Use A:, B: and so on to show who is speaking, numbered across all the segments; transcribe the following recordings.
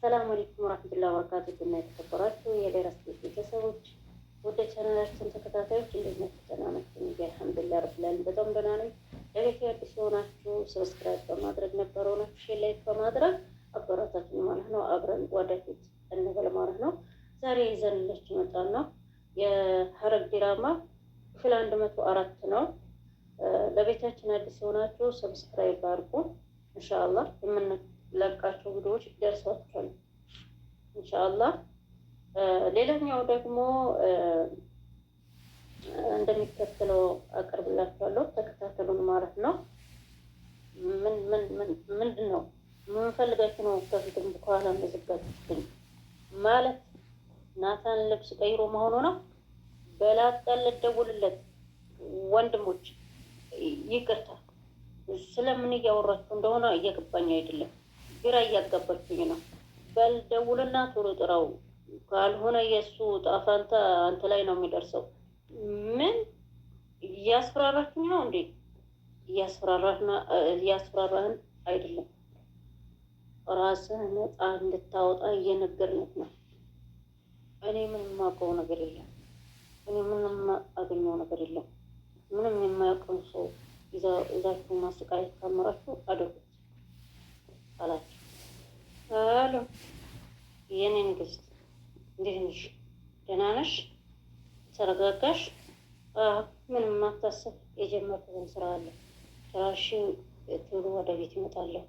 A: ሰላም አለይኩም ወራህመቱላሂ ወበረካቱህ። እና የተከበራችሁ የደረስ ቤተሰቦች ወደ ቻናላችን ተከታታዮች እንዴት ናችሁ? ደህና ናችሁ? አልሐምዱሊላህ ረብል ዓለሚን በጣም ደህና ነኝ። ለቤት አዲስ የሆናችሁ ሰብስክራይብ በማድረግ ነበረው ናችሁ ሼር ላይክ በማድረግ አበረታቱኝ ማለት ነው። አብረን ወደፊት እንበል ማለት ነው። ዛሬ ይዘንላችሁ መጣና የሐረግ ድራማ ክፍል 104 ነው። ለቤታችን አዲስ የሆናችሁ ሰብስክራይብ አድርጉ። ኢንሻአላህ የምንለቃቸው ቪዲዮዎች ደርሷችኋል ኢንሻአላህ። ሌላኛው ደግሞ እንደሚከተለው አቀርብላችኋለሁ፣ ተከታተሉን ማለት ነው። ምንድን ነው ምን ፈልጋችሁ ነው? ከፊትም በኋላ መዝጋችሁኝ ማለት ናታን ልብስ ቀይሮ መሆኑ ነው። በላጣል ደውልለት ወንድሞች፣ ይቅርታ ስለምን እያወራችሁ እንደሆነ እየገባኝ አይደለም፣ ግራ እያጋባችኝ ነው። በል ደውልና ቶሎ ጥራው፣ ካልሆነ የእሱ ጣፋንታ አንተ ላይ ነው የሚደርሰው። ምን እያስፈራራችኝ ነው እንዴ? እያስፈራራህን አይደለም፣ ራስህ ነፃ እንድታወጣ እየነገርንህ ነው። እኔ ምንም የማውቀው ነገር የለም፣ እኔ ምንም አገኘው ነገር የለም። ምንም የማያውቀው ሰው ይዛችሁ ማስቃየት ካመራችሁ አድርጉት አላቸው። አሎ የኔ ንግስት፣ እንዴት ነሽ? ደህና ነሽ? ተረጋጋሽ? ምንም አታስብ፣ የጀመርኩትን ስራ አለ። ራሽ ቶሎ ወደ ቤት ይመጣለሁ።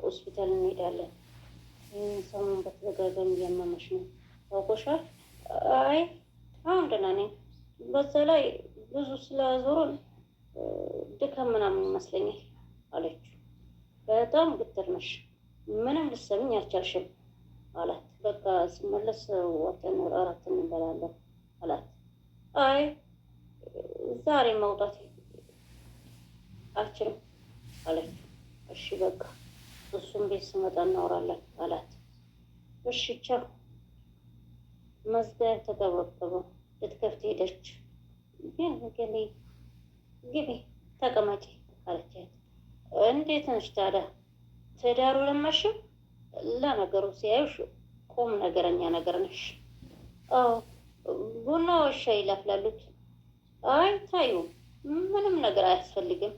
A: ሆስፒታል እንሄዳለን። ሰሞኑን በተደጋጋሚ እያመመሽ ነው፣ ታውቆሻል? አይ አሁን ደህና ነኝ። በዛ ላይ ብዙ ስለዞሩን ድካም ምናምን ይመስለኛል አለችው። በጣም ግትር ነሽ፣ ምንም ልትሰሚኝ አልቻልሽም አላት። በቃ ስመለስ ወተን እራት እንበላለን አላት። አይ ዛሬ መውጣት አልችልም አለችው። እሺ በቃ እሱም ቤት ስመጣ እናወራለን አላት። እሺ ቻው። መዝጊያ ተቀበቀበው። ልትከፍት ሄደች። ግን ግቢ ተቀመጪ አለቻት። እንዴት ነሽ ታዲያ? ትዳሩ ለመሽው? ለነገሩ ሲያዩሽ ቁም ነገረኛ ነገር ነሽ። አዎ ቡና ሻይ ላፍላሉት? አይ ታዩ ምንም ነገር አያስፈልግም።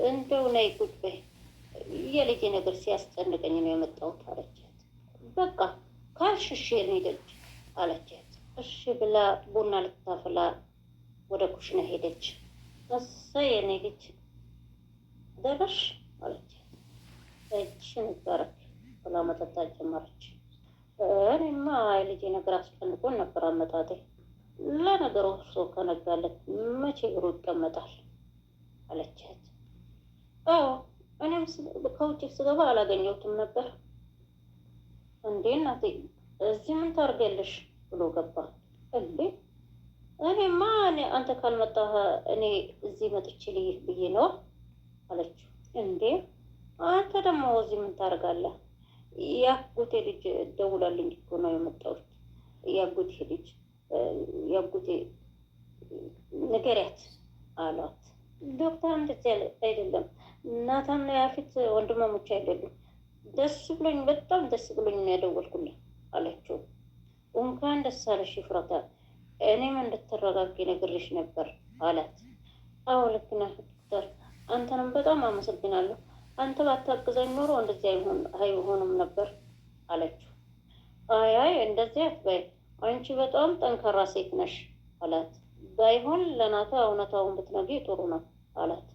A: እንደው ነይ ቁጭ በይ፣ የልጄ ነገር ሲያስጨንቀኝ ነው የመጣሁት አለቻት። በቃ ካልሽ እሺ እንሂድ አለቻት። እሺ ብላ ቡና ልታፈላ ወደ ኩሽና ሄደች። እሰይ የኔ ልጅ ደረሽ አለቻት። እጅሽን ይባረክ ብላ መጠጣት ጀመረች። እኔማ የልጄ ነገር አስጨንቆን ነበር አመጣጤ። ለነገሩ እርሶ ከነጋለት መቼ እግሩ ይቀመጣል አለቻት። አዎ እኔም ከውጭ ስገባ አላገኘሁትም ነበር። እንዴ እናቴ እዚህ ምን ታርገለሽ ብሎ ገባ። እንዴ እኔማ አንተ ካልመጣህ እኔ እዚህ መጥቼ ልይህ ብዬ ነው አለችው። እንዴ አንተ ደግሞ እዚህ ምን ታደርጋለህ? ያጎቴ ልጅ ደውላልኝ እኮ ነው የመጣሁት። ያጎቴ ልጅ ያጎቴ ንገሪያት አሏት። ዶክተር እንደዚህ አይደለም፣ ናታን ነው ያፊት ወንድማሞች አይደሉም። ደስ ብሎኝ በጣም ደስ ብሎኝ ነው ያደወልኩልህ አለችው። እንኳን ደስ አለሽ ይፍራታ፣ እኔም እንድትረጋጊ ነግሬሽ ነበር አላት። አዎ ልክ ነህ ዶክተር፣ አንተንም በጣም አመሰግናለሁ። አንተ ባታግዘኝ ኖሮ እንደዚህ አይሆንም ነበር አለችው። አይ እንደዚህ አትበይ፣ አንቺ በጣም ጠንካራ ሴት ነሽ አላት። ባይሆን ለናታ እውነታውን ብትነግሪ ጥሩ ነው አላት።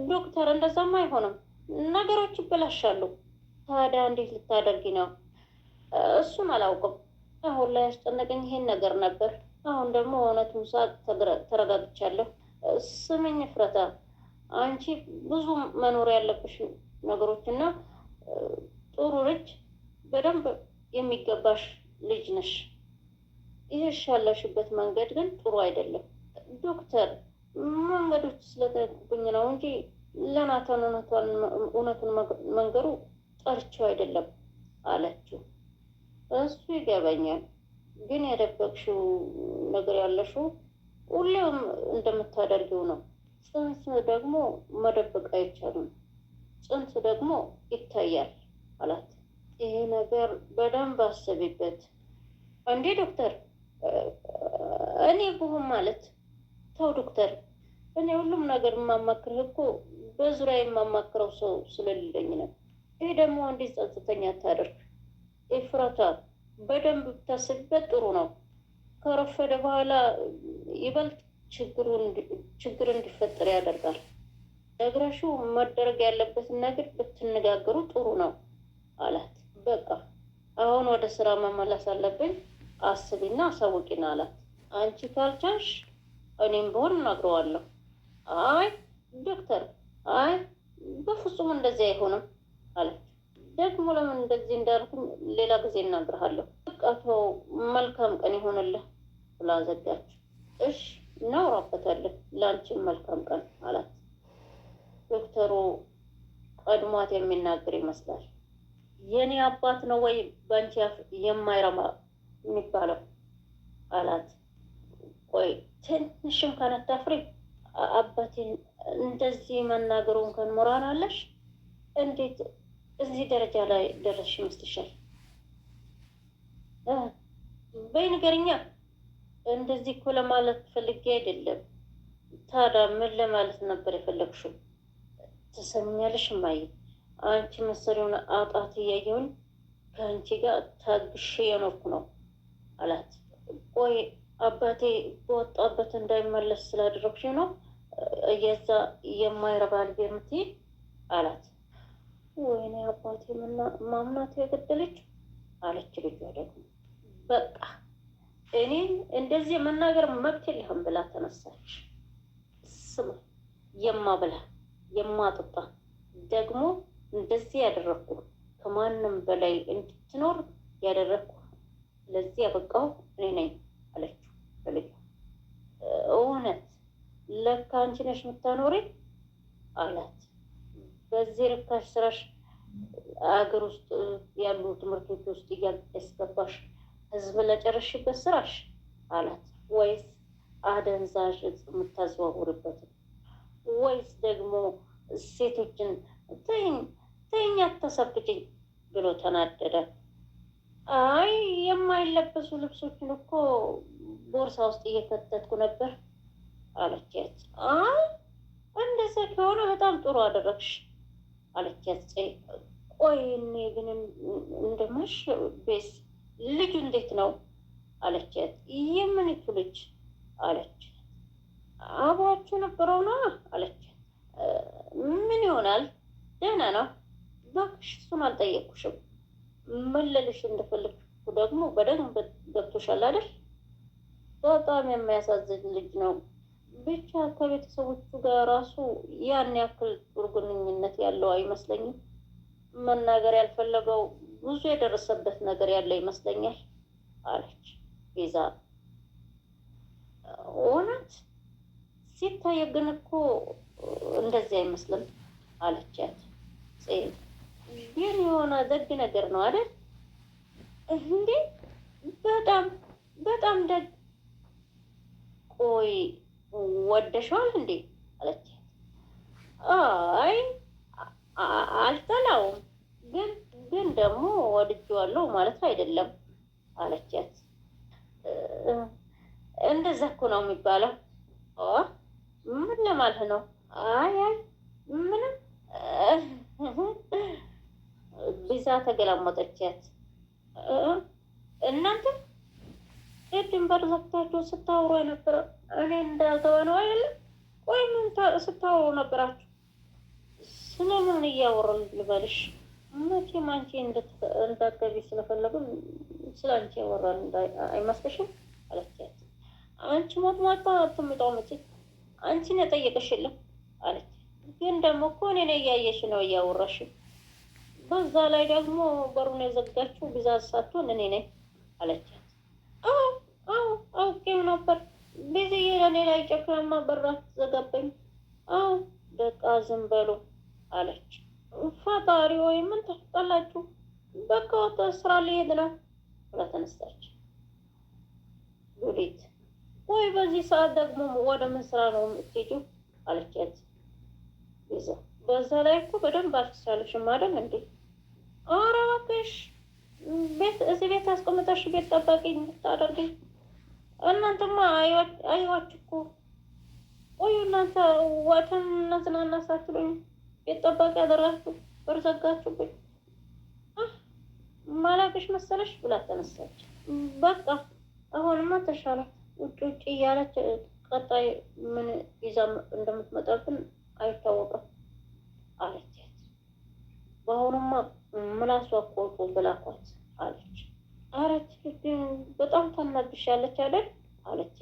A: ዶክተር እንደዛማ አይሆንም፣ ነገሮች ይበላሻሉ። ታዲያ እንዴት ልታደርጊ ነው? እሱን አላውቅም። አሁን ላይ ያስጨነቀኝ ይሄን ነገር ነበር። አሁን ደግሞ እውነቱን ሳቅ ተረጋግቻለሁ። ስምኝ ፍረታ፣ አንቺ ብዙ መኖር ያለብሽ ነገሮችና ጥሩ ልጅ፣ በደንብ የሚገባሽ ልጅ ነሽ። ይሄሽ ያለሽበት መንገድ ግን ጥሩ አይደለም ዶክተር። መንገዶች ስለተጉኝ ነው እንጂ ለናታን እውነቱን መንገሩ ጠርቼው አይደለም አለችው። እሱ ይገባኛል፣ ግን የደበቅሽው ነገር ያለሽው ሁሌም እንደምታደርጊው ነው። ጽንስ ደግሞ መደበቅ አይቻልም። ጽንስ ደግሞ ይታያል አላት። ይሄ ነገር በደንብ አስቢበት። እንዴ ዶክተር እኔ ብሆን ማለት ተው ዶክተር፣ እኔ ሁሉም ነገር የማማክርህ እኮ በዙሪያ የማማክረው ሰው ስለሌለኝ ነው። ይሄ ደግሞ እንዴት ጸጥተኛ ታደርግ። ኤፍራታ በደንብ ብታስብበት ጥሩ ነው። ከረፈደ በኋላ ይበልጥ ችግር እንዲፈጠር ያደርጋል። ነግረሹ መደረግ ያለበትን ነገር ብትነጋገሩ ጥሩ ነው አላት። በቃ አሁን ወደ ስራ መመለስ አለብኝ፣ አስቢና አሳውቂና አላት። አንቺ ካልቻልሽ እኔም ብሆን እነግረዋለሁ። አይ ዶክተር፣ አይ በፍጹም እንደዚህ አይሆንም አለች። ደግሞ ለምን እንደዚህ እንዳልኩኝ ሌላ ጊዜ እናግርሃለሁ። በቃቶ መልካም ቀን ይሆንልህ ብላ ዘጋች። እሽ እናውራበታለን፣ ለአንቺም መልካም ቀን አላት። ዶክተሩ ቀድሟት የሚናገር ይመስላል። የኔ አባት ነው ወይ በአንቺ አፍ የማይረማ የሚባለው አላት። ቆይ ትንሽም ካነታፍሪ አባቴን እንደዚህ መናገሩ እንኳን ሞራል አለሽ? እንዴት እዚህ ደረጃ ላይ ደረስሽ ይመስልሻል? በይ ንገሪኛ። እንደዚህ እኮ ለማለት ፈልጌ አይደለም። ታዲያ ምን ለማለት ነበር የፈለግሽው? ትሰሚኛለሽ እማዬ፣ አንቺ መሰሪውን አጣት እያየሁኝ ከአንቺ ጋር ታግሼ የኖርኩ ነው አላት። ቆይ አባቴ በወጣበት እንዳይመለስ ስላደረግሽ ነው የዛ የማይረባ ልጅ የምትይ አላት። ወይኔ አባቴ ማምናት የገደለች አለች ልጇ ደግሞ። በቃ እኔን እንደዚህ የመናገር መብት የለህም ብላ ተነሳች። ስማ የማብላ የማጠጣ ደግሞ እንደዚህ ያደረግኩ ከማንም በላይ እንድትኖር ያደረግኩ ለዚህ ያበቃው እኔ ነኝ አለችው ለልጇ። እውነት ለካ አንቺ ነሽ የምታኖሪ አላት። በዚህ ርካሽ ስራሽ አገር ውስጥ ያሉ ትምህርት ቤት ውስጥ እያስገባሽ ህዝብ ለጨረሽበት ስራሽ አላት። ወይስ አደንዛዥ እጽ የምታዘዋውርበት ወይስ ደግሞ ሴቶችን ተይኝ አታሳብጭኝ ብሎ ተናደደ። አይ የማይለበሱ ልብሶችን እኮ ቦርሳ ውስጥ እየከተትኩ ነበር አለቻት። አይ እንደዛ ከሆነ በጣም ጥሩ አደረግሽ አለቻት። ቆይ እኔ ግን እንደማሽ ቤስ ልጁ እንዴት ነው አለቻት። የምንቱ ልጅ አለች። አብሯችሁ ነበረው ነው አለቻት። ምን ይሆናል ደህና ነው እባክሽ፣ እሱን አልጠየቅኩሽም። መለልሽ እንደፈለግኩ ደግሞ በደንብ ገብቶሻል አይደል? በጣም የሚያሳዝን ልጅ ነው። ብቻ ከቤተሰቦቹ ጋር ራሱ ያን ያክል ጥሩ ግንኙነት ያለው አይመስለኝም። መናገር ያልፈለገው ብዙ የደረሰበት ነገር ያለ ይመስለኛል አለች ቤዛ። እውነት ሲታይ ግን እኮ እንደዚህ አይመስልም አለቻት። ግን የሆነ ደግ ነገር ነው አይደል? እንዴ በጣም በጣም ደግ። ቆይ ወደሽዋል እንዴ አለቻት። አይ አልጠላውም፣ ግን ደግሞ ወድጄዋለሁ ማለት አይደለም አለቻት። እንደዛ እኮ ነው የሚባለው። ምን ለማለት ነው? አይ ምንም። ቢዛ ተገላመጠቻት። እናንተ ቅድም በር ዘግታችሁ ስታወሩ የነበረ እኔ እንዳልገባ ነው አይደለም? ቆይ ምን ስታወሩ ነበራችሁ? ስለምን እያወራን ልበልሽ? መቼም አንቺ እንዳትገቢ ስለፈለጉ ስለ አንቺ ያወራን አይመስልሽም አለቻት። አንቺ ሞትሟታ አትምጣው መቼ አንቺን የጠየቀሽ የለም አለች። ግን ደግሞ እኮ እኔ እያየሽ ነው እያወራሽ። በዛ ላይ ደግሞ በሩን የዘጋችው ብዛት ሳትሆን እኔ ነኝ አለቻት። አውቄው ነበር ቤዝዬ ለእኔ ላይ ጨክናማ በራት ዘጋበኝ። በቃ ዝም በሉ አለች። ፈጣሪ ወይ ምን ታስጠላችሁ? በቃ ወጣ ስራ ሊሄድ ነው ብላ ተነሳች። ሉሊት ወይ በዚህ ሰዓት ደግሞ ወደ ምን ስራ ነው የምትሄጂው አለቻት ቤዛ። በዛ ላይ እኮ በደንብ አልተቻለሽም አይደል እንዴ? ኧረ እባክሽ ቤት እዚህ ቤት አስቀምጠሽ ቤት ጠባቂ ታደርጊኝ? እናንተማ አይዋችሁ እኮ ቆዩ። እናንተ ወተን እናዝናና ሳትሉኝ ቤት ጠባቂ ያደረጋችሁ በር ዘጋችሁብኝ። ማላቅሽ መሰለሽ ብላ ተነሳች። በቃ አሁንማ ተሻላት። ውጭ ውጭ እያለች ቀጣይ ምን ይዛ እንደምትመጣብን አይታወቅም አለች። በአሁኑማ ምላሷ ቆርጦ ብላኳት አለች። አረች በጣም ታናብሻለች አይደል አለች።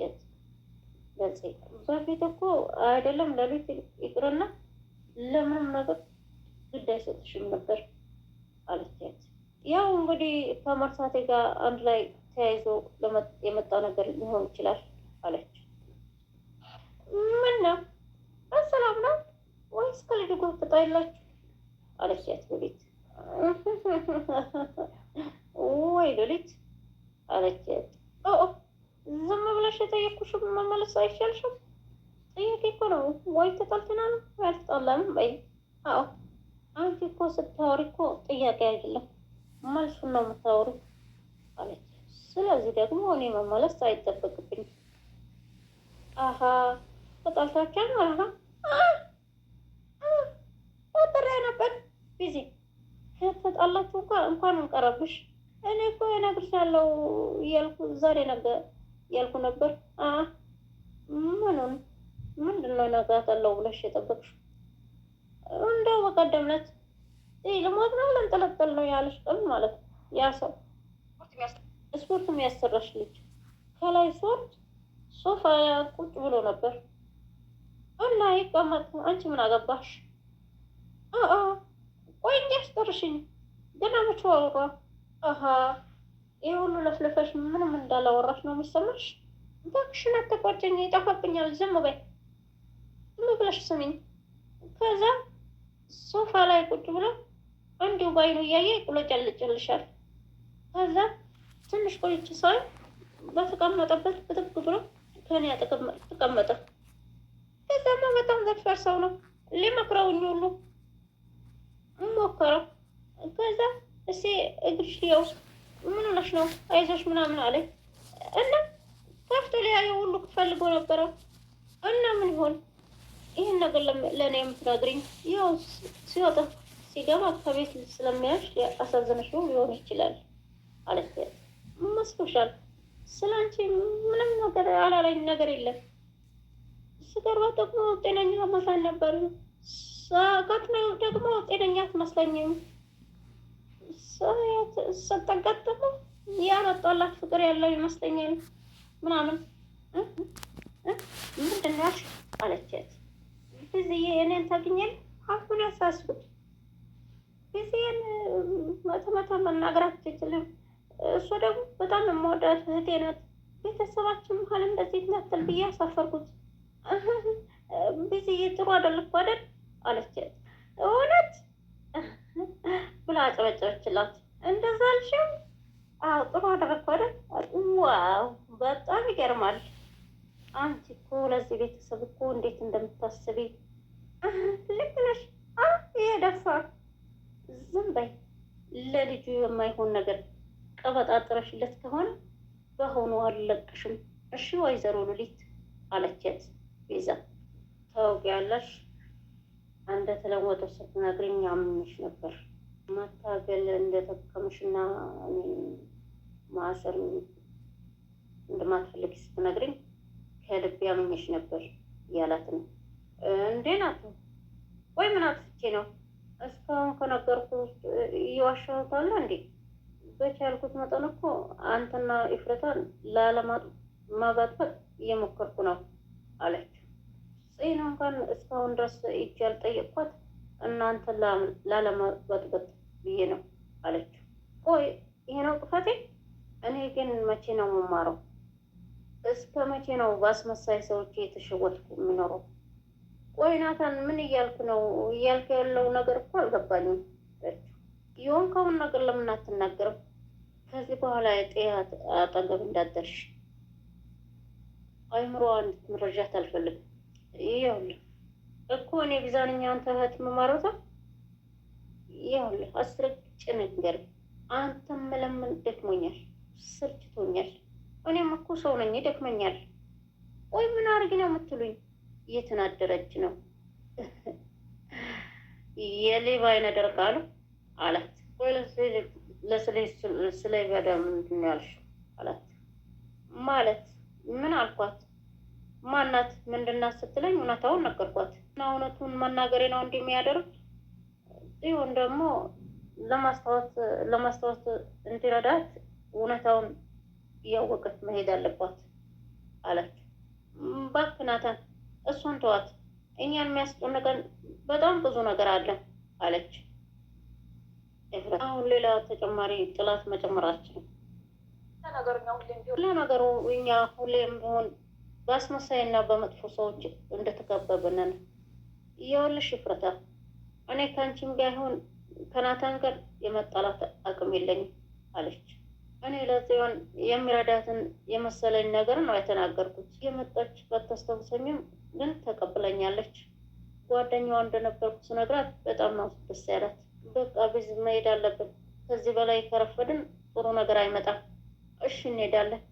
A: በዚህ በፊት እኮ አይደለም ለሊት ይቅርና ለምንም ነገር ግድ አይሰጥሽም ነበር አለች። ያው እንግዲህ ከመርሳቴ ጋር አንድ ላይ ተያይዞ የመጣ ነገር ሊሆን ይችላል አለች። ምን ነው በሰላም ነው ወይስ ከልጅ ጋር ትጣላችሁ አለቻት ሉሊት። ወይ ሉሊት አለቻት። ዝም ብለሽ የጠየኩሽ መመለስ አይሻልሽም? ጥያቄ እኮ ነው። ወይ ተጣልተናል ወይ አልተጣላንም በይ። አዎ አንቺ እኮ ስታወሪ እኮ ጥያቄ አይደለም መልሱን ነው የምታወሪው አለች። ስለዚህ ደግሞ እኔ መመለስ አይጠበቅብኝ። አሀ ተጣልታችኋል ማለት ነው? ወጥሬ ነበር ጊዜ ከተጣላችሁ እንኳን እንቀረብሽ። እኔ እኮ እነግርሻለሁ እያልኩ ዛሬ ነገር እያልኩ ነበር። ምኑን ምንድን ነው እነግራታለሁ ብለሽ የጠበቅሽው? እንደው በቀደም ዕለት ልሞት ነው ለንጠለጠል ነው ያለሽ ቀን ማለት ነው። ያ ሰው ስፖርት የሚያሰራሽ ልጅ ከላይ ስወርድ ሶፋ ቁጭ ብሎ ነበር እና ይቀመጥ። አንቺ ምን አገባሽ? ቆይ እንዲያስጠርሽኝ ገና መቼ አወራ? ይህ ሁሉ ለፍለፈሽ ምንም እንዳላወራሽ ነው የሚሰማሽ? እባክሽን አትቆጭኝ፣ ይጠፋብኛል። ዝም በይ፣ ዝም ብለሽ ስሚኝ። ከዛ ሶፋ ላይ ቁጭ ብሎ እንዲሁ ባይኑ እያየ ይቁለጨልጭልሻል። ከዛ ትንሽ ቆይቼ ሳይ በተቀመጠበት ብድግ ብሎ ከኔ ተቀመጠ። ከዛማ በጣም ዘፈር ሰው ነው። ሊመክረውኝ ሁሉ ሞከረው። ከዛ እስኪ እግርሽ ያው ምን ሆነሽ ነው አይዞሽ ምናምን አለኝ እና ከፍቶ ሊያየው ሁሉ ፈልጎ ነበረ እና ምን ይሆን ይህን ነገር ለእኔ የምትነግሪኝ? ያው ሲወጣ ሲገባ ከቤት ስለሚያሽ አሳዘነሽ ሊሆን ይችላል አለች። መስሎሻል? ስለ አንቺ ምንም ነገር አላለኝ ነገር የለም። ስገርባ ደግሞ ጤነኛ መስላኝ ነበር። ሳጋት ነው ደግሞ ጤነኛ አትመስለኝም። ስጠጋት ደግሞ ያመጣላት ፍቅር ያለው ይመስለኛል ምናምን። ምንድን ነው ያልሽው አለቻት። ጊዜዬ እኔን ታግኛል አሁን ያሳስኩት ጊዜን መተመታ መናገር አትችልም። እሷ ደግሞ በጣም የምወዳት እህቴ ናት። ቤተሰባችን መሀል እንደዚህ ትናትል ብዬ አሳፈርኩት። ጊዜዬ ጥሩ አይደለች አይደል አለቻት። እውነት ብላ አጨበጨበችላት። እንደዛ አልሽው? አዎ ጥሩ አደረግኩ አይደል? ዋው በጣም ይገርማል። አንቺ እኮ ለዚህ ቤተሰብ እኮ እንዴት እንደምታስቢ ልክ ነሽ። ይሄ ደፋር ዝም በይ። ለልጁ የማይሆን ነገር ቀበጣጥረሽለት ከሆነ በአሁኑ አልለቅሽም። እሺ ወይዘሮ ሉሊት አለቻት ቤዛ። ታውቂያለሽ እንደተለወጠ ስትነግሪኝ አምኜሽ ነበር። መታገል እንደጠቀምሽና ማሰር እንደማትፈልጊ ስትነግሪኝ ከልቤ አምኜሽ ነበር እያላት ነው። እንዴ ናት ወይ ምን አጥፍቼ ነው? እስካሁን ከነገርኩት እየዋሻሁት አለ እንዴ? በቻልኩት መጠን እኮ አንተና ኢፍረታን ላለማበጥበጥ እየሞከርኩ ነው አለች። ጽና እንኳን እስካሁን ድረስ እጅ ያልጠየቅኳት እናንተን ላለማበጥበጥ ብዬ ነው አለች። ቆይ ይሄ ነው ጥፋቴ? እኔ ግን መቼ ነው የምማረው? እስከ መቼ ነው በአስመሳይ ሰዎች የተሸወትኩ የሚኖረው? ቆይ ናታን ምን እያልክ ነው? እያልክ ያለው ነገር እኮ አልገባኝም። የሆንከውን ነገር ለምን አትናገርም? ከዚህ በኋላ የጤና አጠገብ እንዳደርሽ አይምሮዋ እንድትመረጃት አልፈልግም። ይኸውልህ እኮ እኔ ቢዛንኛ አንተ እህት መማረታ ይኸውልህ አስረግጬ ነገር አንተም መለመን ደክሞኛል፣ ሰልችቶኛል። እኔም እኮ ሰው ነኝ፣ ደክመኛል። ወይ ምን አድርጊ ነው የምትሉኝ? እየተናደረች ነው። የሌባ አይነ ደርቃሉ አላት። ወይ ስለ በዳ ምንድን ነው ያልሽው አላት። ማለት ምን አልኳት? ማናት ምንድናት ስትለኝ እውነታውን ነገርኳት። እና እውነቱን መናገሬ ነው እንዲህ የሚያደርግ ሲሆን ደግሞ ለማስታወስ እንዲረዳት እውነታውን እያወቀች መሄድ አለባት አለች። እባክህ ናታን እሷን ተዋት፣ እኛን የሚያስጨንቀን በጣም ብዙ ነገር አለ አለች። አሁን ሌላ ተጨማሪ ጥላት መጨመራችን ለነገሩ እኛ ሁሌም ቢሆን በአስመሳይና በመጥፎ ሰዎች እንደተከበብንን ይኸውልሽ ይፍረታ፣ እኔ ከአንቺም ጋር ይሁን ከናታን ጋር የመጣላት አቅም የለኝም አለች። እኔ ለጽዮን የሚረዳትን የመሰለኝ ነገር ነው የተናገርኩት። የመጣች ባታስታውሰኝም ግን ተቀብለኛለች። ጓደኛዋ እንደነበርኩ ስነግራት በጣም ነው ደስ ያላት። በቃ ቢዝ መሄድ አለብን፣ ከዚህ በላይ ከረፈድን ጥሩ ነገር አይመጣም። እሺ እንሄዳለን።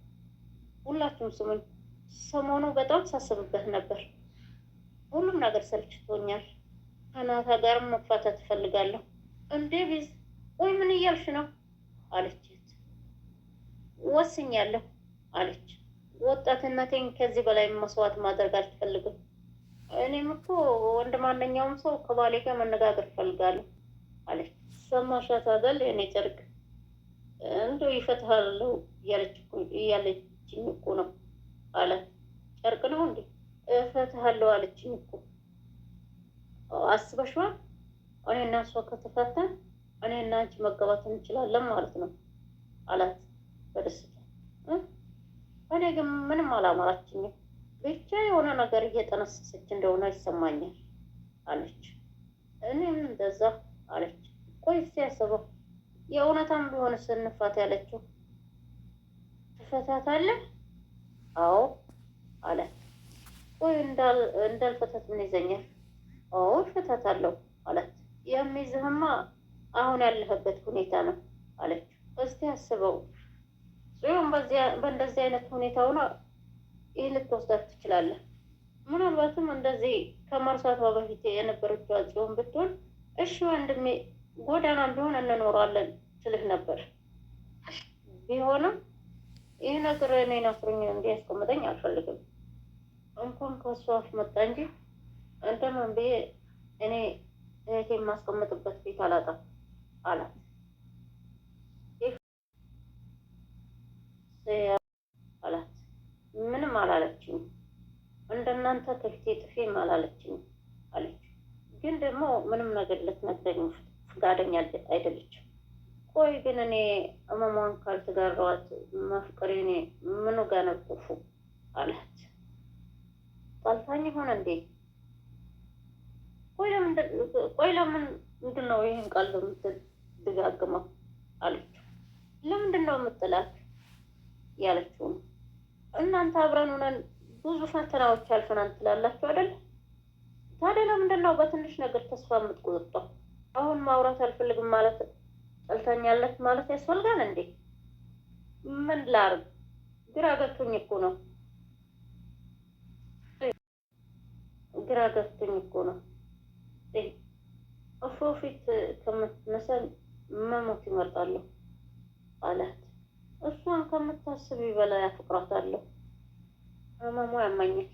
A: ሁላችሁም ስሙኝ፣ ሰሞኑ በጣም ሳስብበት ነበር። ሁሉም ነገር ሰልችቶኛል። ከናታ ጋርም መፋታት እፈልጋለሁ። እንዴ ቢዝ፣ ወይ ምን እያልሽ ነው አለች። ወስኛለሁ አለች። ወጣትነቴን ከዚህ በላይ መስዋዕት ማድረግ አልፈልግም። እኔም እኮ ወንድ ማንኛውም ሰው ከባሌ ጋር መነጋገር እፈልጋለሁ አለች። ሰማሻት አይደል የኔ ጨርቅ፣ እንደው ይፈታሃለሁ እያለችኝ እኮ ነው አለ። ጨርቅ ነው እንዴ? እፈታሃለሁ አለችኝ እኮ። አስበሽዋል? እኔና እሷ ከተፋታን እኔና አንቺ መጋባት እንችላለን ማለት ነው አላት በደስታ። እኔ ግን ምንም አላማራችኝም፣ ብቻ የሆነ ነገር እየጠነሰሰች እንደሆነ ይሰማኛል አለች። እኔም እንደዛ አለች። ቆይ እስኪ ያስበው፣ የእውነታም ቢሆን ስንፋት ያለችው ትፈታታለህ? አዎ አለ። ቆይ እንዳልፈታት ምን ይዘኛል? አዎ እፈታታለሁ አላት። የሚይዝህማ አሁን ያለህበት ሁኔታ ነው አለች። እስቲ አስበው ጽዮን በእንደዚህ አይነት ሁኔታ ሆና ይህ ልትወስዳት ትችላለህ። ምናልባትም እንደዚህ ከመርሳቷ በፊት የነበረችው ጽዮን ብትሆን እሺ ወንድሜ ጎዳና ቢሆን እንኖራለን ትልህ ነበር። ቢሆንም ይህ ነገር እኔን አስሮኝ እንዲያስቀምጠኝ አልፈልግም። እንኳን ከእሷ አፍ መጣ እንጂ እንደምን ብዬ እኔ እህቴ የማስቀምጥበት ቤት አላጣም አላት። አላት ምንም አላለችኝ፣ እንደናንተ ከፊቴ ጥፌም አላለችኝ አለች። ግን ደግሞ ምንም ነገር ልትነግረኝ ፈቃደኛ አይደለችም። ቆይ ግን እኔ እመሟን ካልተጋራኋት መፍቀሬ እኔ ምኑ ጋር ነው ጥፉ አላት። ጣልታኝ ሆነ እንዴ? ቆይ ለምን ምንድን ነው ይህን ቃል በምትደጋግመው አለችው። ለምንድን ነው የምጥላት ያለችው ነው። እናንተ አብረን ሆነን ብዙ ፈተናዎች አልፈናል ትላላችሁ አይደል? ታዲያ ለምንድን ነው በትንሽ ነገር ተስፋ የምትቆርጠው? አሁን ማውራት አልፈልግም ማለት ጠልታኛለች ማለት ያስፈልጋል እንዴ? ምን ላርግ? ግራ ገብቶኝ እኮ ነው። እፎ ፊት ከምትመሰል መሞት ይመርጣለሁ አላት። እሷን ከምታስቢ በላይ አፍቅራታለሁ። ህመሙ ያማኛል።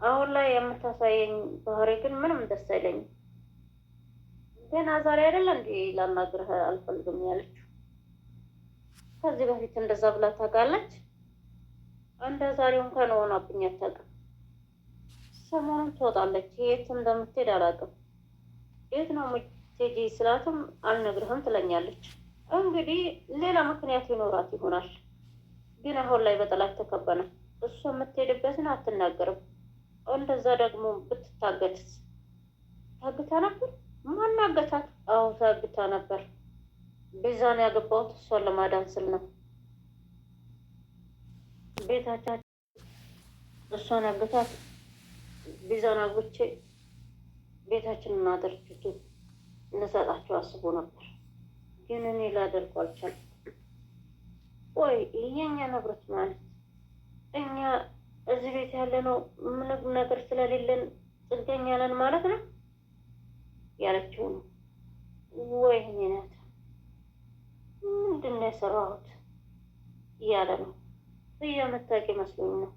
A: አሁን ላይ የምታሳየኝ ባህሪ ግን ምንም ደስ አይለኝም። ገና ዛሬ አይደለ እንዴ ላናግርህ አልፈልግም ያለችው? ከዚህ በፊት እንደዛ ብላ ታውቃለች? እንደ ዛሬው እንኳን ሆናብኝ አታውቅም። ሰሞኑን ትወጣለች። የት እንደምትሄድ አላውቅም። የት ነው የምትሄጂ ስላትም አልነግርህም ትለኛለች። እንግዲህ ሌላ ምክንያት ይኖራት ይሆናል። ግን አሁን ላይ በጠላት ተከበነ። እሷ የምትሄድበትን አትናገርም። እንደዛ ደግሞ ብትታገትስ? ታግታ ነበር? ማን አገታት? አዎ ታግታ ነበር። ቤዛን ያገባሁት እሷን ለማዳን ስል ነው። ቤታችን እሷን አገታት። ቤዛን አግብቼ ቤታችንን አደረችት። ልሰጣቸው አስቦ ነበር፣ ግን እኔ ላደርገው አልቻልኩም። ቆይ የኛ ንብረት ማለት እኛ እዚህ ቤት ያለ ነው ምንም ነገር ስለሌለን ጥገኛ ነን ማለት ነው ያለችው ነው። ወይኔ ናት ምንድን ነው የሰራሁት እያለ ነው። እያመታቂ መስሎኝ ነው።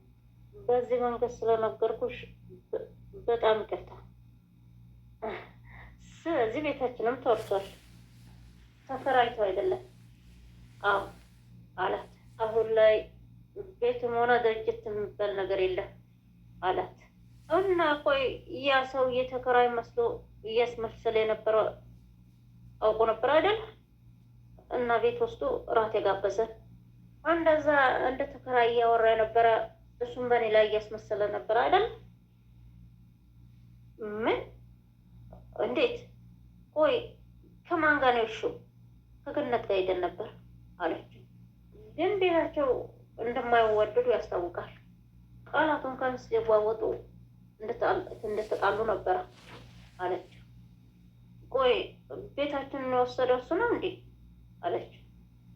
A: በዚህ መንገድ ስለነገርኩሽ በጣም ይቅርታ። ስለዚህ ቤታችንም ተወርሷል። ተከራይቶ አይደለም? አዎ አላት። አሁን ላይ ቤትም ሆነ ድርጅት የሚባል ነገር የለም አላት። እና ቆይ ያ ሰው እየተከራይ መስሎ እያስመሰለ የነበረ አውቆ ነበር አይደል? እና ቤት ወስዶ እራት የጋበዘ እንደዛ እንደ ተከራይ እያወራ የነበረ እሱም በእኔ ላይ እያስመሰለ ነበር አይደል? ምን? እንዴት? ቆይ ከማን ጋር ነው የሺው? ከገነት ጋር ሄደን ነበር አለች። ግን ቤታቸው እንደማይወደዱ ያስታውቃል። ቃላቱን ከንስ ሊዋወጡ እንደተጣሉ ነበረ አለች። ቆይ ቤታችንን የወሰደው እሱ ነው እንዴ አለች።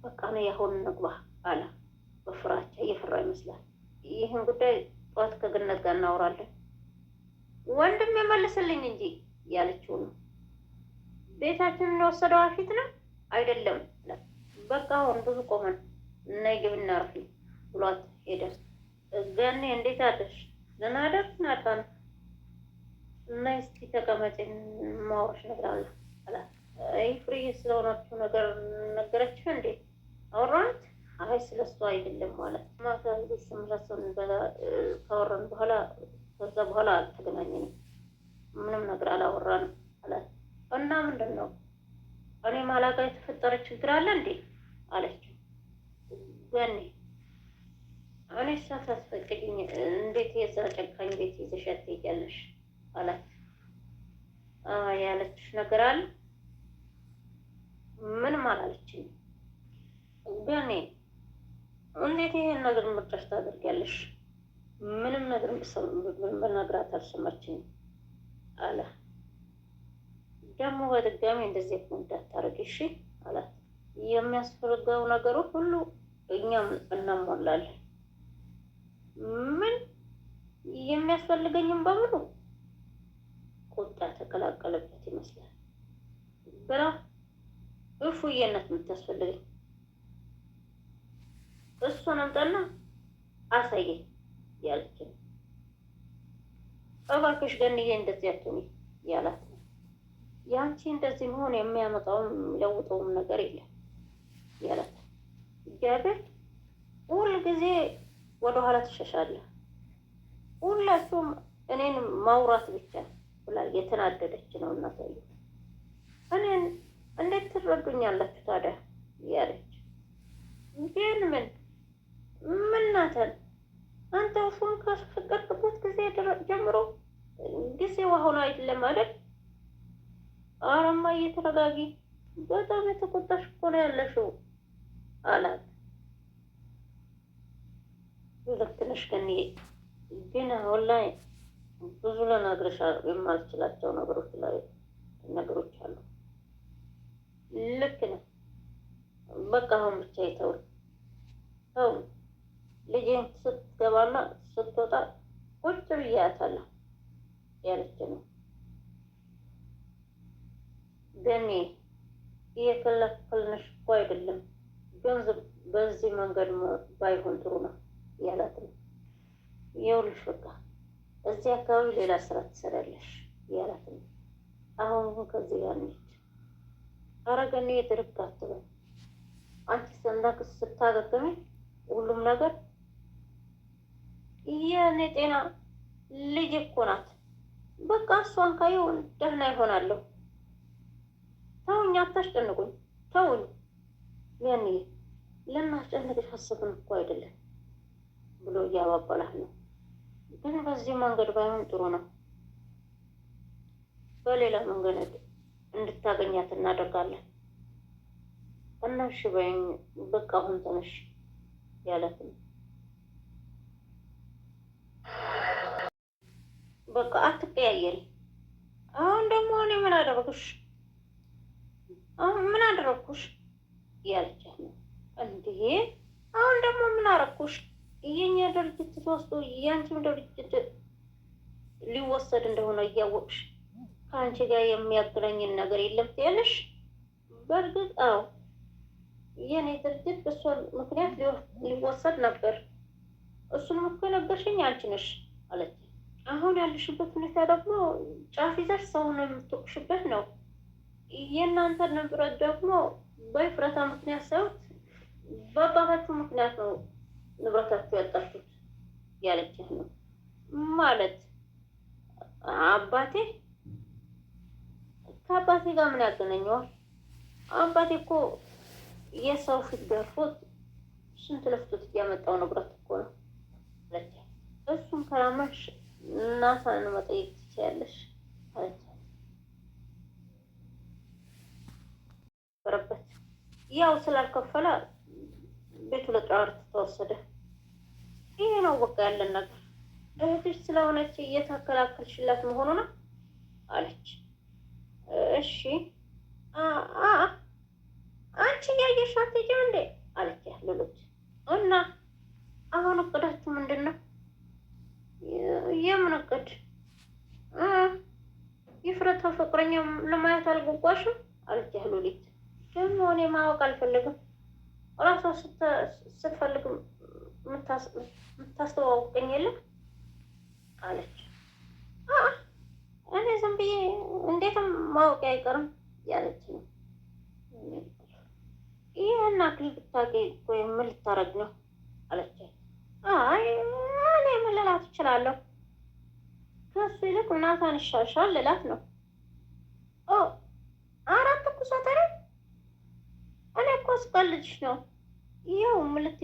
A: በቃ ነው ያሁን እንግባ አለ በፍራቻ። እየፈራ ይመስላል። ይህን ጉዳይ ጠዋት ከገነት ጋር እናወራለን። ወንድም የመልስልኝ እንጂ ያለችው ነው። ቤታችንን የወሰደው አፊት ነው አይደለም? በቃ አሁን ብዙ ቆመን ነይ ግቢ እናርፊ ብሏት ሄደ። ገኒ እንዴት አለሽ? ደህና አደርሽ? ናታን እና እስኪ ተቀመጪ ማውራሽ ነገር አለ አላት። አይ ፍሬ ስለሆናችሁ ነገር ነገረችህ እንዴ? አወራን? አይ ስለሱ አይደለም ማለት ማታ ስምራሰን ካወራን በኋላ ከዛ በኋላ አልተገናኘንም። ምንም ነገር አላወራንም አላት። እና ምንድን ነው እኔ ማላጋ የተፈጠረ ችግር አለ እንዴ አለች ገኒ። እኔ ሳታስፈቅጂኝ እንዴት የዛ ጨካኝ ቤት ይዘሻት ትሄጃለሽ አላት። ያለችሽ ነገር አለ? ምንም አላለችኝ ገኒ። እንዴት ይሄን ነገር ምርጫሽ ታደርጊያለሽ? ምንም ነገር በነግራት አልሰማችኝም አለ። ደግሞ በድጋሚ እንደዚህ እንዳታረጊ እሺ አላት። የሚያስፈልገው ነገሩ ሁሉ እኛም እናሟላለን። ምን የሚያስፈልገኝም በሙሉ? ቁጣ ተቀላቀለበት ይመስላል። ብላ እፉዬነት የምታስፈልገኝ እሱን አምጣና አሳየኝ ያለች ነው። እባክሽ ገንዬ እንደዚህ አትሁኚ ያላት ነው። ያንቺ እንደዚህ መሆን የሚያመጣውም የሚለውጠውም ነገር የለም ያላት። እግዚአብሔር ሁል ጊዜ ወደኋላ ትሸሻለህ፣ ሁላችሁም እኔን ማውራት ብቻ ብላ የተናደደች ነው እናታዬ። እኔን እንዴት ትረዱኛላችሁ ታዲያ ያለች። ግን ምን ናተን አንተ እሱን ካስፈቀድክበት ጊዜ ጀምሮ ጊዜው አሁን አይደለም አይደል? አረማ እየተረጋጊ፣ በጣም የተቆጣሽ እኮ ነው ያለሽው አላት። ልክ ነሽ ገንዬ፣ ግን አሁን ላይ ብዙ ልነግርሽ የማልችላቸው ነገሮች አሉ። ልክ ነው። በቃ አሁን ብቻ ይተውል። ተው ልጄን ስትገባና ስትወጣ ቁጭ ብዬ አያታለሁ ያለች ነው። ገኒ እየከለከልንሽ እኮ አይደለም፣ ገንዘብ በዚህ መንገድ ባይሆን ጥሩ ነው ያላት ነው። ይኸውልሽ በቃ እዚህ አካባቢ ሌላ ስራ ትሰራለሽ ያላት ነው። አሁን ግን ከዚህ ጋር ነች። ኧረ ገኒ የድርግ አትበል አንቺ ሰንዳክስ ስታገገሚ ሁሉም ነገር የእኔ ጤና ልጅ እኮ ናት። በቃ እሷን ካየው ደህና ይሆናለሁ። ተውኝ፣ አታስጨንቁኝ፣ ተውኝ። ያኔ ለማስጨነቅሽ ሀሳብን እኮ አይደለም ብሎ እያባባላት ነው። ግን በዚህ መንገድ ባይሆን ጥሩ ነው። በሌላ መንገድ እንድታገኛት እናደርጋለን። እና እሺ በይኝ በቃ አሁን ተነሽ ያላት ነው። በቃ አትቀያየሪ። አሁን ደግሞ እኔ ምን አደረግሽ? አሁን ምን አደረኩሽ እያለቻት ነው። እንዴ አሁን ደግሞ ምን አረኩሽ? የኛ ድርጅት ተወስዶ ያንቺም ድርጅት ሊወሰድ እንደሆነ እያወቅሽ ከአንቺ ጋር የሚያገናኝን ነገር የለም ትያለሽ? በእርግጥ አዎ የኔ ድርጅት በሷ ምክንያት ሊወሰድ ነበር። እሱንም እኮ የነገርሽኝ አንቺ ነሽ አለች። አሁን ያለሽበት ሁኔታ ደግሞ ጫፍ ይዘሽ ሰውን የምትወቅሽበት ነው። የእናንተ ንብረት ደግሞ በፍረታ ምክንያት ሳይሆን በአባታችሁ ምክንያት ነው ንብረታችሁ ያጣችሁት ያለችህ ነው። ማለት አባቴ ከአባቴ ጋር ምን ያገናኘዋል? አባቴ እኮ የሰው ፊት ገርፎት ስንት ለፍቶት እያመጣው ንብረት እኮ ነው አለች። እሱም ከላመሽ እናቷን መጠየቅ ትችያለሽ አለች። በረበት ያው ስላልከፈለ ቤቱ ለጥራር ተወሰደ። ይሄ ነው በቃ ያለን ነገር። እህትሽ ስለሆነች እየተከላከልሽላት መሆኑ ነው አለች። እሺ አንቺ እያየሻት ሂጂ እንዴ አለች ሉሊት። እና አሁን እቅዳችሁ ምንድን ነው? የምን እቅድ? ይፍረታ ፍቅረኛ ለማየት አልጓጓሽም አለች ሉሊት። ደግሞ እኔ ማወቅ አልፈልግም። እራሷ ስትፈልግ የምታስተዋውቀኝ የለም አለች። እኔ ዝም ብዬ እንዴትም ማወቅ አይቀርም ያለች ነው። ይህን አክል ብታውቂ ወይም ምን ልታረግ ነው አለች። አይ እኔ ምን ልላት እችላለሁ? ከሱ ይልቅ እናቷን ይሻልሻል ልላት ነው። አራት ኩሳተረ እኔ እኮ ስቀልድሽ ነው። ይኸው ምልት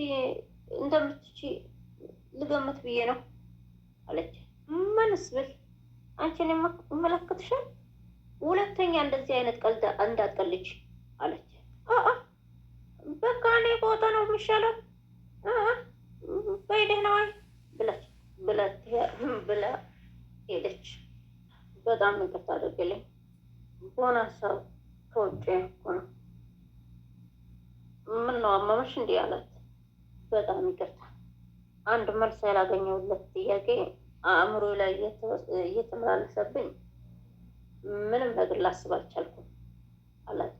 A: እንደምትች ልገምት ብዬ ነው አለች። ምንስ ብል አንቺን ይመለከትሻል። ሁለተኛ እንደዚህ አይነት ቀልድ እንዳትቀልጅ አለች። በቃ እኔ ቦታ ነው የሚሻለው። በይደህና ወይ ብላ ሄደች። በጣም ይቅርታ አድርግልኝ፣ በሆነ ሀሳብ ከውጭ እኮ ነው። ምን ነው አመመሽ እንዲህ አላት። በጣም ይቅርታ፣ አንድ መልስ ያላገኘሁለት ጥያቄ አእምሮ ላይ እየተመላለሰብኝ ምንም ነገር ላስብ አልቻልኩም አላት።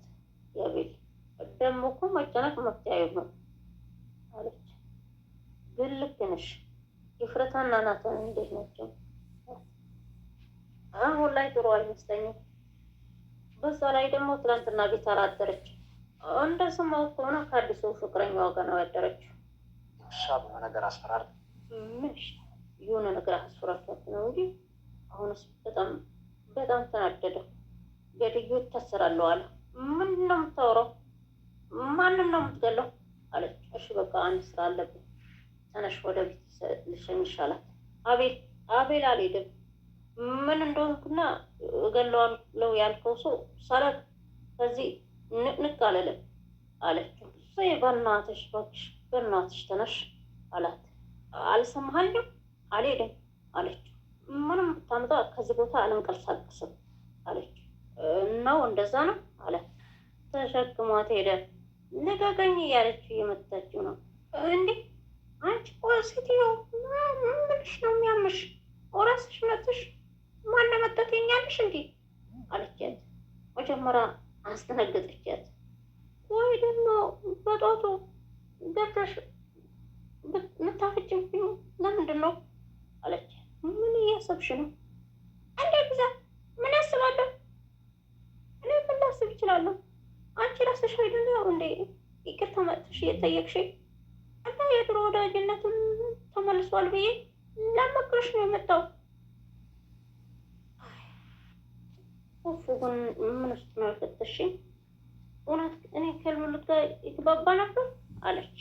A: ያቤል ደግሞ እኮ መጨነቅ መፍትሄ አይሆንም አለች። ግን ልክ ነሽ። ይፍረታና ናታን እንዴት ናቸው? አሁን ላይ ጥሩ አይመስለኝም። በዛ ላይ ደግሞ ትናንትና ቤት አላደረች። እንደሰማው ከሆነ ከአዲሱ ፍቅረኛዋ ጋር ነው ያደረችው።
B: በሆነ ነገር አስፈራር
A: ምንሽ የሆነ ነገር አስፈራርቷት ነው እንጂ አሁንስ በጣም ተናደደ። ገድዮ ታሰራለሁ አለ። ምንድን ነው የምታወራው? ማንም ነው የምትገለው አለች። እሺ በቃ አንድ ስራ አለብን፣ ተነሽ ወደ ቤት ልሸኝሽ አላት። አቤል አልሄድም። ምን እንደሆንኩና እገለዋለሁ ያልከው ሰው ሳላቅ ከዚህ ንቅንቅ አልልም አለችው። እሰይ በእናትሽ እባክሽ በእናትሽ ተነሽ አላት። አልሰማሃኝም? አልሄድም አለችው። ምንም ብታመጣ ከዚህ ቦታ አልንቀሳቀስም አለችው። ነው እንደዛ ነው አለ። ተሸክሟት ሄደ። ልቀቀኝ እያለችው እየመታችው ነው። እንዴ አንቺ ሴትዮ ምንሽ ነው የሚያምሽ? ራስሽ መጥሽ ማን መጣት የኛልሽ እንዴ አለቻት። መጀመሪያ አስደነገጠቻት። ወይ ደግሞ በጧቱ ገብተሽ ምታፍጭብኝ ለምንድን ነው አለች። ምን እያሰብሽ ነው? እንዴ ብዛት ምን ያስባለሁ? እኔ ምን ላስብ እችላለሁ? አንቺ ራስሽ አይደል ያው እንዴ ይቅርታ መጥተሽ እየጠየቅሽኝ እና የድሮ ወዳጅነቱን ተመልሷል ብዬ ላመክርሽ ነው የመጣው። ግን ምን ውስጥ ነው የፈተሽኝ? እውነት እኔ ከልሙልት ጋር ይግባባ ነበር አለች።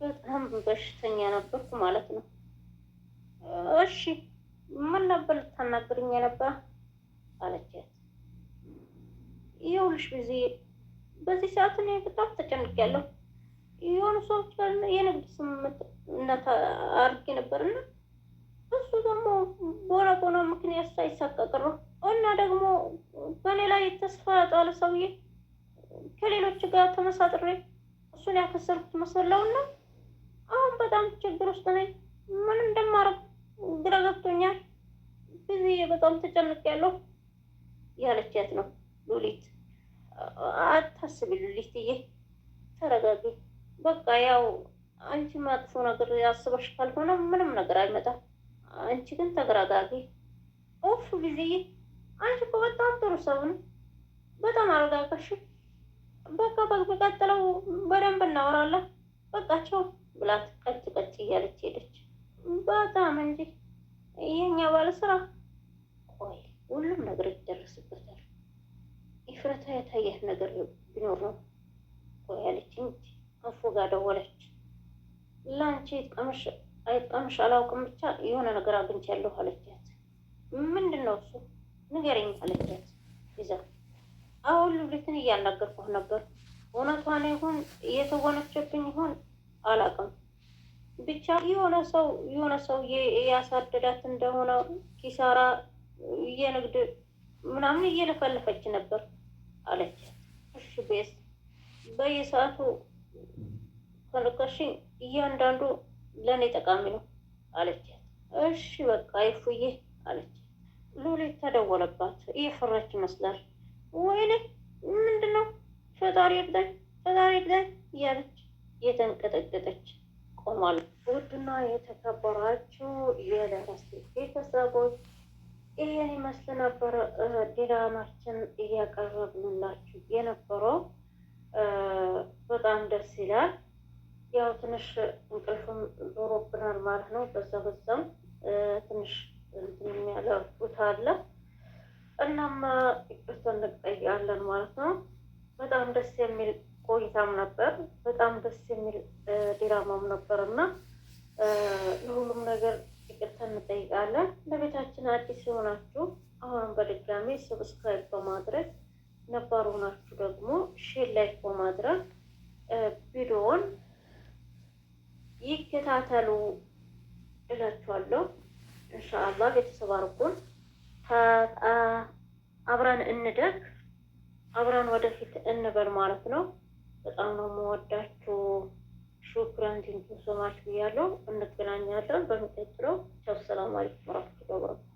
A: በጣም በሽተኛ ነበርኩ ማለት ነው። እሺ ምን ነበር ልታናግርኝ የነበረ አለቻት። ይኸውልሽ በዚህ ሰዓት እኔ በጣም ተጨንቄያለሁ። የሆኑ ሰዎች ጋር የንግድ ስምምነት አድርጌ ነበርና እሱ ደግሞ በሆነ ምክንያት ሳይሳካ ቀረ። እና ደግሞ በእኔ ላይ ተስፋ ያጣለ ሰውዬ ከሌሎች ጋር ተመሳጥሬ እሱን ያከሰርኩት መሰለውና አሁን በጣም ችግር ውስጥ ነኝ። ምን እንደማረግ ግራ ገብቶኛል። ብዙዬ በጣም ተጨንቄያለሁ ያለቻት ነው ሉሊት። አታስቢ ሉሊትዬ፣ ተረጋጊ። በቃ ያው አንቺ መጥፎ ነገር ያስበሽ ካልሆነ ምንም ነገር አይመጣም። አንቺ ግን ተረጋጊ። ኦፍ ጊዜዬ፣ አንቺ እኮ በጣም ጥሩ ሰው ነው። በጣም አረጋጋሽ። በቃ በቀጥለው በደንብ እናወራለን። በቃቸው ብላት ቀጭ ቀጭ እያለች ሄደች። በጣም እንጂ የኛ ባለስራ። ቆይ ሁሉም ነገር ይደረስበታል። ይፍረታ የታያት ነገር ቢኖር ነው። ቆይ አለች እንጂ አፉ ጋር ደወለች። ለአንቺ አይጥቀምሽ አላውቅም፣ ብቻ የሆነ ነገር አግኝቻለሁ አለቻት። ምንድን ነው እሱ ንገረኝ አለቻት ይዛ። አሁን ሉሊትን እያናገርኩህ ነበር። እውነቷን ይሁን እየተወነጨብኝ ይሁን አላውቅም፣ ብቻ የሆነ ሰው ያሳደዳት እንደሆነ ኪሳራ የንግድ ምናምን እየለፈለፈች ነበር አለቻት። እሺ ቤስ በየሰዓቱ ከልከሽኝ እያንዳንዱ ለእኔ ጠቃሚ ነው አለቻት። እሺ በቃ ይፉዬ አለች። ሉሊት ተደወለባት። እየፈራች ይመስላል። ወይኔ ምንድን ነው ፈጣሪ ይርዳኝ ፈጣሪ ይርዳኝ እያለች እየተንቀጠቀጠች ቆማለች። ውድና የተከበራችሁ የደረስ ቤተሰቦች ይህን ይመስል ነበረ ድራማችን እያቀረብንላችሁ የነበረው። በጣም ደስ ይላል። ያው ትንሽ እንቅልፍም ዞሮብናል ማለት ነው። በዛም ትንሽ እንትን ያለ ቦታ አለ። እናም ይቅርታ እንጠይቃለን ማለት ነው። በጣም ደስ የሚል ቆይታም ነበር። በጣም ደስ የሚል ድራማም ነበር እና ለሁሉም ነገር ይቅርታ እንጠይቃለን። ለቤታችን አዲስ የሆናችሁ አሁንም በድጋሚ ሰብስክራይብ በማድረግ ነባር ሆናችሁ ደግሞ ሼር ላይክ በማድረግ ቪዲዮውን ይከታተሉ እላችኋለሁ። ኢንሻአላህ ቤተሰብ አድርጉን፣ አብረን እንደግ፣ አብረን ወደፊት እንበል ማለት ነው። በጣም ነው የምወዳችሁ። ሹክራን ቲንኪው ሶማች ብያለሁ። እንገናኛለን በሚቀጥለው። ቻው፣ ሰላም አለይኩም ወራህመቱላሂ ወበረካቱህ።